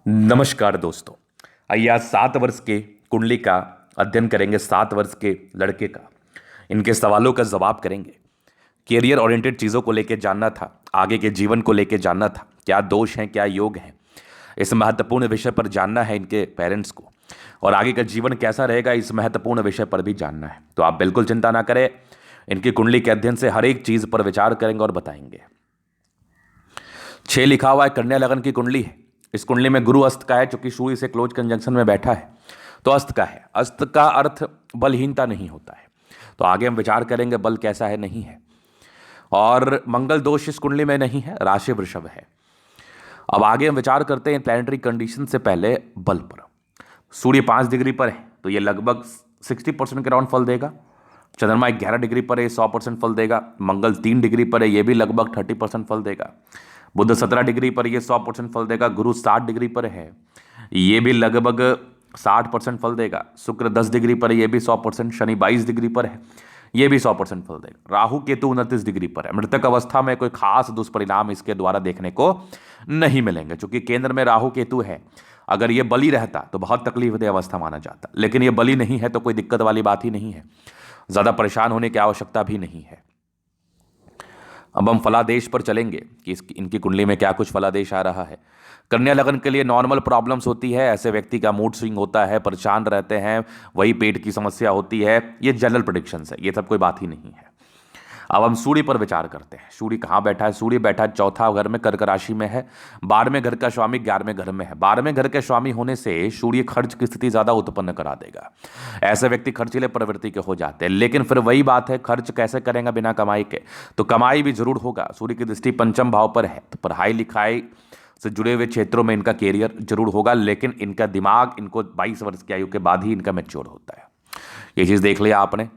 नमस्कार दोस्तों। आइए आज 7 वर्ष के कुंडली का अध्ययन करेंगे। 7 वर्ष के लड़के का इनके सवालों का जवाब करेंगे। कैरियर ओरिएंटेड चीज़ों को लेकर जानना था, आगे के जीवन को लेकर जानना था, क्या दोष हैं क्या योग हैं, इस महत्वपूर्ण विषय पर जानना है इनके पेरेंट्स को, और आगे का जीवन कैसा रहेगा इस महत्वपूर्ण विषय पर भी जानना है। तो आप बिल्कुल चिंता ना करें, इनकी कुंडली के अध्ययन से हर एक चीज़ पर विचार करेंगे और बताएंगे। 6 लिखा हुआ है, कन्या लगन की कुंडली है। इस कुंडली में गुरु अस्त का है, चूंकि सूर्य से क्लोज कंजंक्शन में बैठा है तो अस्त का है। अस्त का अर्थ बलहीनता नहीं होता है, तो आगे हम विचार करेंगे बल कैसा है नहीं है। और मंगल दोष इस कुंडली में नहीं है, राशि वृषभ है। अब आगे हम विचार करते हैं प्लैनेटरी कंडीशन से पहले बल पर। सूर्य 5 डिग्री पर है तो ये लगभग 60% के राउंड फल देगा। चंद्रमा 11 डिग्री पर है, 100% फल देगा। मंगल 3 डिग्री पर है, ये भी लगभग 30% फल देगा। बुध 17 डिग्री पर ये 100% फल देगा। गुरु 60 डिग्री पर है, ये भी लगभग 60% फल देगा। शुक्र 10 डिग्री पर है, ये भी 100%। शनि 22 डिग्री पर है, ये भी 100% फल देगा। राहु केतु 29 डिग्री पर है। मृतक अवस्था में कोई खास दुष्परिणाम इसके द्वारा देखने को नहीं मिलेंगे, क्योंकि केंद्र में राहु केतु है। अगर ये बली रहता तो बहुत तकलीफदेह अवस्था माना जाता, लेकिन ये बली नहीं है तो कोई दिक्कत वाली बात ही नहीं है, ज़्यादा परेशान होने की आवश्यकता भी नहीं है। अब हम फलादेश पर चलेंगे कि इनकी कुंडली में क्या कुछ फलादेश आ रहा है। कन्या लगन के लिए नॉर्मल प्रॉब्लम्स होती है। ऐसे व्यक्ति का मूड स्विंग होता है, परेशान रहते हैं, वही पेट की समस्या होती है। ये जनरल प्रेडिक्शंस है, ये सब कोई बात ही नहीं है। अब हम सूर्य पर विचार करते हैं। सूर्य कहाँ बैठा है? सूर्य बैठा है चौथा घर में, कर्क राशि में है। 12वें घर का स्वामी 11वें घर में है। 12वें घर के स्वामी होने से सूर्य खर्च की स्थिति ज्यादा उत्पन्न करा देगा। ऐसे व्यक्ति खर्चीले प्रवृत्ति के हो जाते हैं, लेकिन फिर वही बात है, खर्च कैसे करेंगे बिना कमाई के? तो कमाई भी जरूर होगा। सूर्य की दृष्टि पंचम भाव पर है, तो पढ़ाई लिखाई से जुड़े हुए क्षेत्रों में इनका कैरियर जरूर होगा, लेकिन इनका दिमाग इनको 22 वर्ष की आयु के बाद ही इनका मैच्योर होता है। ये चीज देख लिया आपने।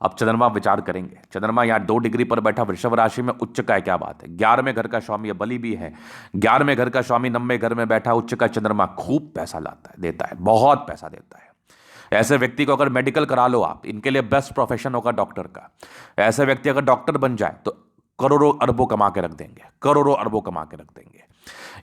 अब चंद्रमा विचार करेंगे। चंद्रमा यहाँ 2 डिग्री पर बैठा वृषभ राशि में, उच्च का है। क्या बात है! 11वें घर का स्वामी बलि भी है। 11वें घर का स्वामी 9वें घर में बैठा उच्च का चंद्रमा खूब पैसा लाता है, देता है, बहुत पैसा देता है। ऐसे व्यक्ति को अगर मेडिकल करा लो आप, इनके लिए बेस्ट प्रोफेशन होगा डॉक्टर का। ऐसे व्यक्ति अगर डॉक्टर बन जाए तो करोड़ों अरबों कमा के रख देंगे, करोड़ों अरबों कमा के रख देंगे।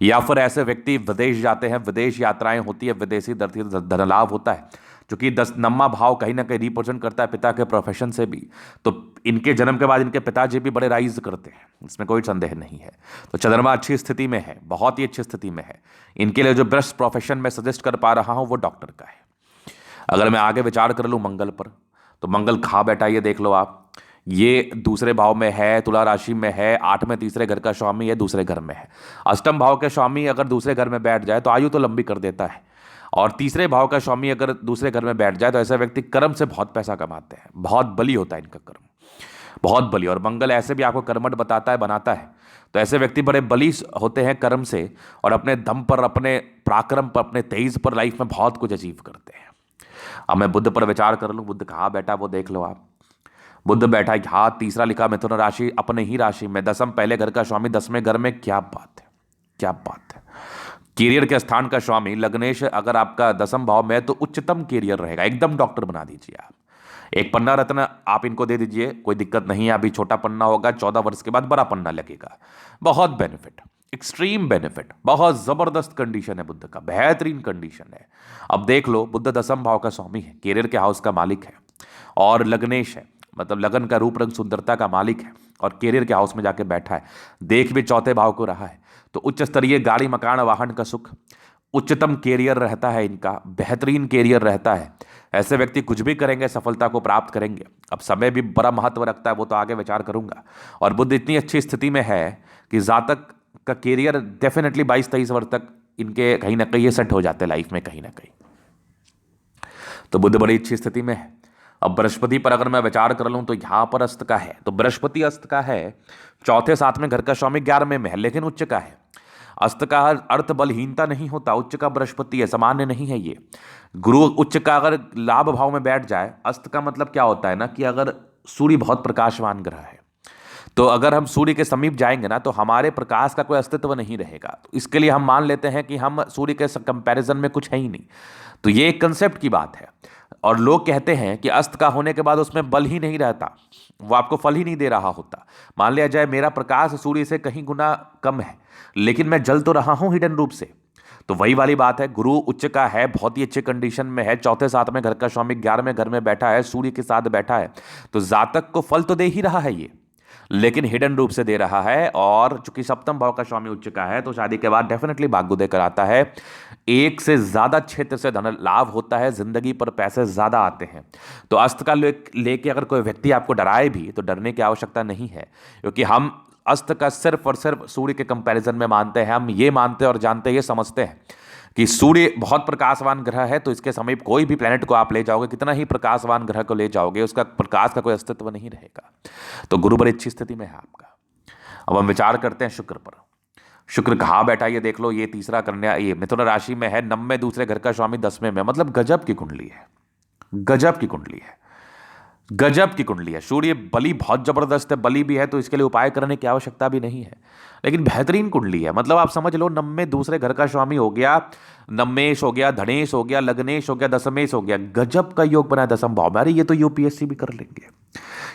या फिर ऐसे व्यक्ति विदेश जाते हैं, विदेश यात्राएं होती है, विदेशी धन लाभ होता है, क्योंकि 10वां भाव कहीं ना कहीं रिप्रेजेंट करता है पिता के प्रोफेशन से भी। तो इनके जन्म के बाद इनके पिताजी भी बड़े राइज करते हैं, इसमें कोई संदेह नहीं है। तो चंद्रमा अच्छी स्थिति में है, बहुत ही अच्छी स्थिति में है। इनके लिए जो बेस्ट प्रोफेशन मैं सजेस्ट कर पा रहा हूं वो डॉक्टर का है। अगर मैं आगे विचार कर लूँ मंगल पर, तो मंगल कहाँ बैठा ये देख लो आप। ये दूसरे भाव में है, तुला राशि में है। 8वें तीसरे घर का स्वामी है, दूसरे घर में है। अष्टम भाव के स्वामी अगर दूसरे घर में बैठ जाए तो आयु तो लंबी कर देता है, और तीसरे भाव का स्वामी अगर दूसरे घर में बैठ जाए तो ऐसा व्यक्ति कर्म से बहुत पैसा कमाते हैं। बहुत बली होता है इनका कर्म, बहुत बली। और मंगल ऐसे भी आपको कर्मठ बताता है, बनाता है। तो ऐसे व्यक्ति बड़े बली होते हैं कर्म से, और अपने दम पर, अपने पराक्रम पर, अपने तेज पर लाइफ में बहुत कुछ अचीव करते हैं। अब मैं बुध पर विचार कर लूँ। बुध कहाँ बैठा वो देख लो आप। बुध बैठा है यहाँ, तीसरा लिखा मिथुन राशि, अपने ही राशि में। 10th पहले घर का स्वामी 10वें घर में। क्या बात है, क्या बात है! कैरियर के स्थान का स्वामी लग्नेश अगर आपका 10th भाव में है तो उच्चतम कैरियर रहेगा, एकदम डॉक्टर बना दीजिए आप। एक पन्ना रत्न आप इनको दे दीजिए, कोई दिक्कत नहीं है। अभी छोटा पन्ना होगा, 14 वर्ष के बाद बड़ा पन्ना लगेगा। बहुत बेनिफिट, एक्सट्रीम बेनिफिट, बहुत जबरदस्त कंडीशन है बुद्ध का, बेहतरीन कंडीशन है। अब देख लो, बुद्ध 10th भाव का स्वामी है, कैरियर के हाउस का मालिक है, और लग्नेश है, मतलब लगन का रूप रंग सुंदरता का मालिक है, और कैरियर के हाउस में जाके बैठा है। देख भी 4थे भाव को रहा है, तो उच्च स्तरीय गाड़ी मकान वाहन का सुख, उच्चतम कैरियर रहता है इनका, बेहतरीन कैरियर रहता है। ऐसे व्यक्ति कुछ भी करेंगे सफलता को प्राप्त करेंगे। अब समय भी बड़ा महत्व रखता है, वो तो आगे विचार करूंगा। और बुध इतनी अच्छी स्थिति में है कि जातक का कैरियर डेफिनेटली 22-23 वर्ष तक इनके कहीं ना कहीं ये सेट हो जाते हैं लाइफ में, कहीं ना कहीं। तो बुध बड़ी अच्छी स्थिति में है। अब बृहस्पति पर अगर मैं विचार कर लूं तो यहां पर अस्त का है, तो बृहस्पति अस्त का है, 4-7वें घर का स्वामी 11वें में है, लेकिन उच्च का है। अस्त का अर्थ बलहीनता नहीं होता, उच्च का बृहस्पति है, सामान्य नहीं है ये। गुरु उच्च का अगर लाभ भाव में बैठ जाए, अस्त का मतलब क्या होता है ना, कि अगर सूर्य बहुत प्रकाशवान ग्रह है, तो अगर हम सूर्य के समीप जाएंगे ना तो हमारे प्रकाश का कोई अस्तित्व नहीं रहेगा। तो इसके लिए हम मान लेते हैं कि हम सूर्य के कंपैरिजन में कुछ है ही नहीं। तो ये एक कंसेप्ट की बात है। और लोग कहते हैं कि अस्त का होने के बाद उसमें बल ही नहीं रहता, वो आपको फल ही नहीं दे रहा होता। मान लिया जाए मेरा प्रकाश सूर्य से कहीं गुना कम है, लेकिन मैं जल तो रहा हूं हिडन रूप से, तो वही वाली बात है, गुरु उच्च का है, बहुत ही अच्छे कंडीशन में है, चौथे साथ में घर का स्वामी 11वें घर में बैठा है, सूर्य के साथ बैठा है, तो जातक को फल तो दे ही रहा है ये, लेकिन हिडन रूप से दे रहा है। और चूंकि सप्तम भाव का स्वामी उच्च का है तो शादी के बाद डेफिनेटली भाग्योदय देकर आता है, एक से ज्यादा क्षेत्र से धन लाभ होता है, जिंदगी पर पैसे ज्यादा आते हैं। तो अस्त का लेके अगर कोई व्यक्ति आपको डराए भी तो डरने की आवश्यकता नहीं है, क्योंकि हम अस्त का सिर्फ और सिर्फ सूर्य के कंपैरिजन में मानते हैं। हम ये मानते और जानते, ये समझते हैं कि सूर्य बहुत प्रकाशवान ग्रह है, तो इसके समीप कोई भी प्लेनेट को आप ले जाओगे, कितना ही प्रकाशवान ग्रह को ले जाओगे, उसका प्रकाश का कोई अस्तित्व नहीं रहेगा। तो गुरु बड़ी अच्छी स्थिति में है आपका। अब हम विचार करते हैं शुक्र पर। शुक्र कहाँ बैठा ये देख लो, ये तीसरा कन्या, ये मिथुन राशि में है, 9वें दूसरे घर का स्वामी 10वें में, मतलब गजब की कुंडली है, गजब की कुंडली है, गजब की कुंडली है। सूर्य बली बहुत जबरदस्त है, बली भी है, तो इसके लिए उपाय करने की आवश्यकता भी नहीं है, लेकिन बेहतरीन कुंडली है। मतलब आप समझ लो, 9वें दूसरे घर का स्वामी हो गया, नवमेश हो गया, धनेश हो गया, लग्नेश हो गया, दशमेश हो गया, गजब का योग बना है 10th भाव में। अरे ये तो यूपीएससी भी कर लेंगे,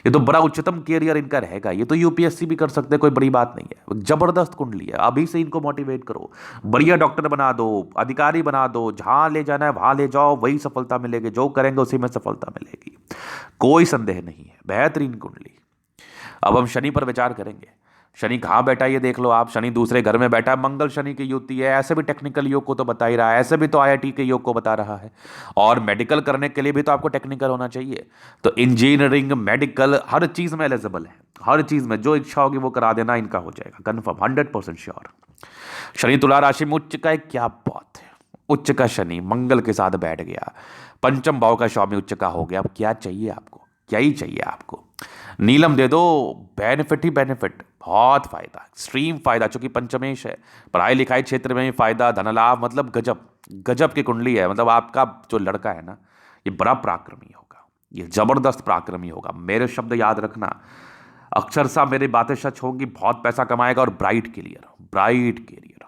ये तो बड़ा उच्चतम कैरियर इनका रहेगा, ये तो यूपीएससी भी कर सकते हैं, कोई बड़ी बात नहीं है। जबरदस्त कुंडली है, अभी से इनको मोटिवेट करो, बढ़िया डॉक्टर बना दो, अधिकारी बना दो, जहां ले जाना है वहां ले जाओ, वही सफलता मिलेगी, जो करेंगे उसी में सफलता मिलेगी, कोई संदेह नहीं है। बेहतरीन कुंडली। अब हम शनि पर विचार करेंगे। शनि कहाँ बैठा है ये देख लो आप, शनि दूसरे घर में बैठा है, मंगल शनि की युति है, ऐसे भी टेक्निकल योग को तो बता ही रहा है, ऐसे भी तो आईआईटी के योग को बता रहा है, और मेडिकल करने के लिए भी तो आपको टेक्निकल होना चाहिए। तो इंजीनियरिंग, मेडिकल, हर चीज में एलिजिबल है, हर चीज में जो इच्छा होगी वो करा देना, इनका हो जाएगा कंफर्म, 100% श्योर। शनि तुला राशि में उच्च का है, क्या बात है, उच्च का शनि मंगल के साथ बैठ गया, पंचम भाव का स्वामी उच्च का हो गया। अब क्या चाहिए आपको, क्या ही चाहिए आपको, नीलम दे दो, बेनिफिट ही बेनिफिट, बहुत फायदा, एक्सट्रीम फायदा, चूंकि पंचमेश है, पढ़ाई लिखाई क्षेत्र में भी फायदा, धन लाभ, मतलब गजब, गजब की कुंडली है। मतलब आपका जो लड़का है ना, ये बड़ा पराक्रमी होगा, ये जबरदस्त पराक्रमी होगा, मेरे शब्द याद रखना, अक्षरशः मेरी बातें सच होंगी, बहुत पैसा कमाएगा और bright career, bright career.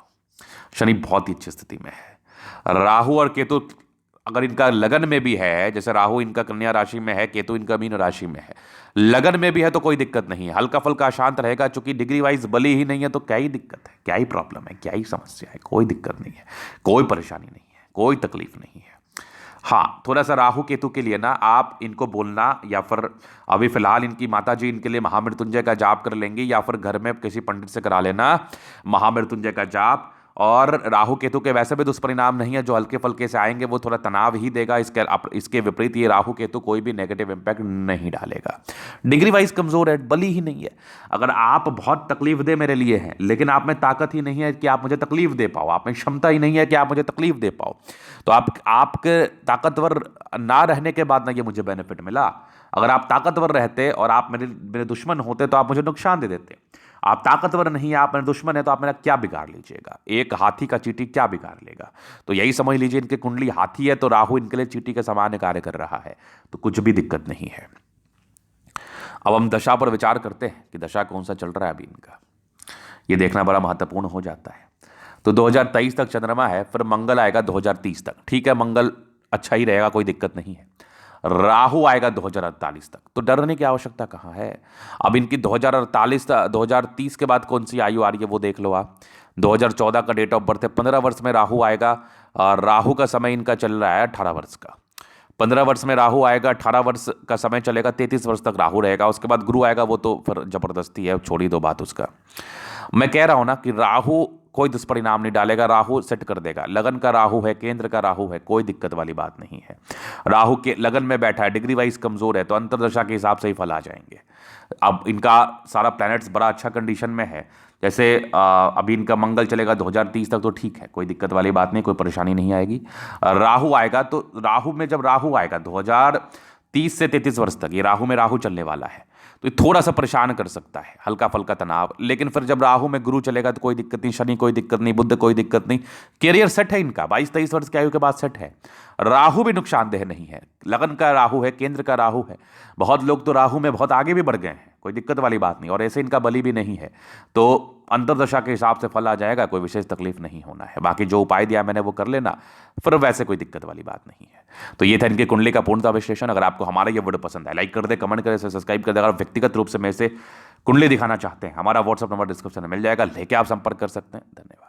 Shani बहुत ही अच्छी स्थिति में है। राहु और केतु अगर इनका लगन में भी है, जैसे राहु इनका कन्या राशि में है, केतु इनका मीन राशि में है, लगन में भी है, तो कोई दिक्कत नहीं है, हल्का फुल्का अशांत रहेगा, चूंकि डिग्री वाइज बली ही नहीं है, तो क्या ही दिक्कत है, क्या ही प्रॉब्लम है, क्या ही समस्या है, कोई दिक्कत नहीं है, कोई परेशानी नहीं है, कोई तकलीफ नहीं है। हाँ, थोड़ा सा राहु केतु के लिए ना आप इनको बोलना, या फिर अभी फिलहाल इनकी माता जी इनके लिए महामृत्युंजय का जाप कर लेंगे, या फिर घर में किसी पंडित से करा लेना महामृत्युंजय का जाप। और राहु केतु के वैसे भी दुष्परिणाम नहीं है, जो हल्के फुल्के से आएंगे वो थोड़ा तनाव ही देगा, इसके विपरीत ये राहु केतु कोई भी नेगेटिव इंपैक्ट नहीं डालेगा। डिग्री वाइज कमजोर है, बली ही नहीं है। अगर आप बहुत तकलीफ दे मेरे लिए हैं, लेकिन आप में ताकत ही नहीं है कि आप मुझे तकलीफ दे पाओ, आप में क्षमता ही नहीं है कि आप मुझे तकलीफ दे पाओ, तो आपके ताकतवर ना रहने के बाद ना ये मुझे बेनिफिट मिला। अगर आप ताकतवर रहते और आप मेरे दुश्मन होते तो आप मुझे नुकसान दे देते। आप ताकतवर नहीं, आप मेरे दुश्मन है, तो आप मेरा क्या बिगाड़ लीजिएगा, एक हाथी का चींटी क्या बिगाड़ लेगा। तो यही समझ लीजिए, इनकी कुंडली हाथी है, तो राहु इनके लिए चींटी के समान कार्य कर रहा है, तो कुछ भी दिक्कत नहीं है। अब हम दशा पर विचार करते हैं कि दशा कौन सा चल रहा है अभी इनका, ये देखना बड़ा महत्वपूर्ण हो जाता है। तो 2023 तक चंद्रमा है, फिर मंगल आएगा 2030 तक, ठीक है, मंगल अच्छा ही रहेगा, कोई दिक्कत नहीं है। राहु आएगा 2048 तक, तो डरने की आवश्यकता कहाँ है। अब इनकी 2030 के बाद कौन सी आयु आ रही है वो देख लो आप। 2014 का डेट ऑफ बर्थ है, 15 वर्ष में राहु आएगा, और राहु का समय इनका चल रहा है 18 वर्ष का। 15 वर्ष में राहु आएगा, 18 वर्ष का समय चलेगा, 33 वर्ष तक राहु रहेगा, उसके बाद गुरु आएगा, वो तो फिर जबरदस्ती है, छोड़ी दो बात उसका। मैं कह रहा हूं ना कि राहु कोई दुष्परिणाम नहीं डालेगा, राहु सेट कर देगा, लगन का राहु है, केंद्र का राहु है, कोई दिक्कत वाली बात नहीं है। राहु के लगन में बैठा है, डिग्री वाइज कमजोर है, तो अंतरदशा के हिसाब से ही फल आ जाएंगे। अब इनका सारा प्लैनेट्स बड़ा अच्छा कंडीशन में है, जैसे अभी इनका मंगल चलेगा 2030 तक, तो ठीक है, कोई दिक्कत वाली बात नहीं, कोई परेशानी नहीं आएगी। राहु आएगा, तो राहु में जब राहु आएगा 2030 से 33 वर्ष तक, ये राहु में राहु चलने वाला है, तो ये थोड़ा सा परेशान कर सकता है, हल्का फल्का तनाव, लेकिन फिर जब राहु में गुरु चलेगा तो कोई दिक्कत नहीं, शनि कोई दिक्कत नहीं, बुध कोई दिक्कत नहीं, कैरियर सेट है इनका, 22-23 वर्ष की आयु के बाद सेट है। राहु भी नुकसानदेह नहीं है, लगन का राहु है, केंद्र का राहु है, बहुत लोग तो राहु में बहुत आगे भी बढ़ गए हैं, कोई दिक्कत वाली बात नहीं, और ऐसे इनका बली भी नहीं है, तो अंतरदशा के हिसाब से फल आ जाएगा, कोई विशेष तकलीफ नहीं होना है। बाकी जो उपाय दिया मैंने वो कर लेना, फिर वैसे कोई दिक्कत वाली बात नहीं है। तो ये था इनके कुंडली का पूर्णतः विश्लेषण। अगर आपको हमारा ये वीडियो पसंद है, लाइक कर दे, कमेंट करें, सब्सक्राइब कर दे। अगर व्यक्तिगत रूप से मेरे से कुंडली दिखाना चाहते हैं, हमारा व्हाट्सअप नंबर डिस्क्रिप्शन में मिल जाएगा, लेके आप संपर्क कर सकते हैं। धन्यवाद।